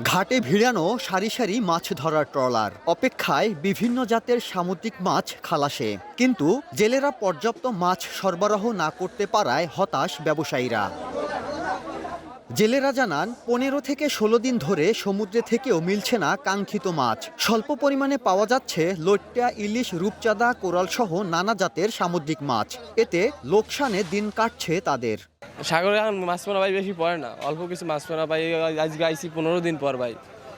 ঘাটে ভিড়ানো সারি সারি মাছ ধরার ট্রলার, অপেক্ষায় বিভিন্ন জাতের সামুদ্রিক মাছ খালাসে। কিন্তু জেলেরা পর্যাপ্ত মাছ সরবরাহ না করতে পারায় হতাশ ব্যবসায়ীরা। জেলেরা জানান 15 থেকে 16 দিন ধরে সমুদ্রে থেকেও মিলছে না কাঙ্ক্ষিত মাছ। স্বল্প পরিমাণে পাওয়া যাচ্ছে লইট্টা, ইলিশ, রূপচাঁদা, কোরাল সহ নানা জাতের সামুদ্রিক মাছ। এতে লোকসানে দিন কাটছে তাদের। সাগরে এখন মাছ পোনা ভাই বেশি পড়ে না, অল্প কিছু মাছ পোনা ভাই। আজকে আইসি 15 দিন পর ভাই,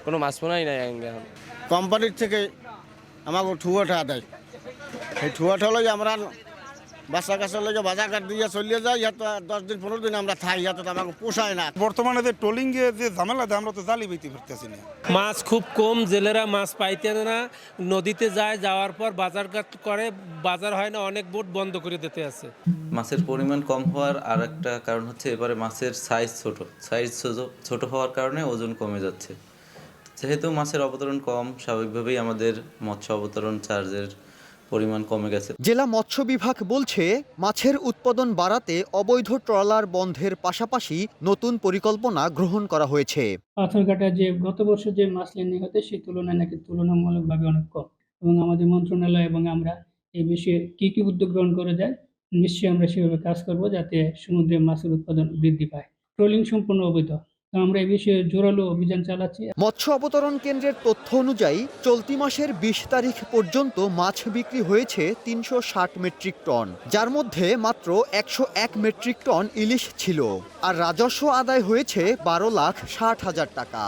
কোনো মাছ পোনাই নাই এখন। কোম্পানির থেকে আমাকে ঠুয়াটা দেয়, সেই ঠুয়াটা হলো আমরা বাচ্চা কাছে লোক বাজার ঘাট দিয়ে চলিয়ে যাই, ইয়াত 10 দিন 15 দিন আমরা থাই, ইয়াত আমাকে পোষায় না। বর্তমানে যে ট্রলিংয়ে যে ঝামেলা দেয়, আমরা তো জালি বেঁধে ফিরতেছি না। মাছ খুব কম, জেলেরা মাছ পাইতে না, নদীতে যায়, যাওয়ার পর বাজারঘাট করে, বাজার হয় না, অনেক বোট বন্ধ করে দিতে আছে। মাছের পরিমাণ কম হওয়ার আর একটা কারণ হচ্ছে এবারে মাছের সাইজ ছোট হওয়ার কারণে ওজন কমে যাচ্ছে। যেহেতু মাছের অবতরণ কম, স্বাভাবিকভাবেই আমাদের মৎস্য অবতরণ চার্জের পরিমাণ কমে গেছে। জেলা মৎস্য বিভাগ বলছে, মাছের উৎপাদন বাড়াতে অবৈধ ট্রলার বন্ধের পাশাপাশি নতুন পরিকল্পনা গ্রহণ করা হয়েছে। পাথরঘাটা যে গত বছর যে মাছ লেনদেন হতে সেই তুলনায় নাকি তুলনামূলকভাবে অনেক কম, এবং আমাদের মন্ত্রণালয় এবং আমরা এই বিষয়ে কি কি উদ্যোগ গ্রহণ করে যায়, নিশ্চয়ই আমরা সেভাবে কাজ করব যাতে সমুদ্রে মাছের উৎপাদন বৃদ্ধি পায়। ট্রলিং সম্পূর্ণ অবৈধ, তো আমরা এই বিষয়ে জোরালো অভিযান চালাচ্ছি। মৎস্য অবতরণ কেন্দ্রের তথ্য অনুযায়ী চলতি মাসের 20 তারিখ পর্যন্ত মাছ বিক্রি হয়েছে 360 মেট্রিক টন, যার মধ্যে মাত্র 101 মেট্রিক টন ইলিশ ছিল। আর রাজস্ব আদায় হয়েছে 12,60,000 টাকা।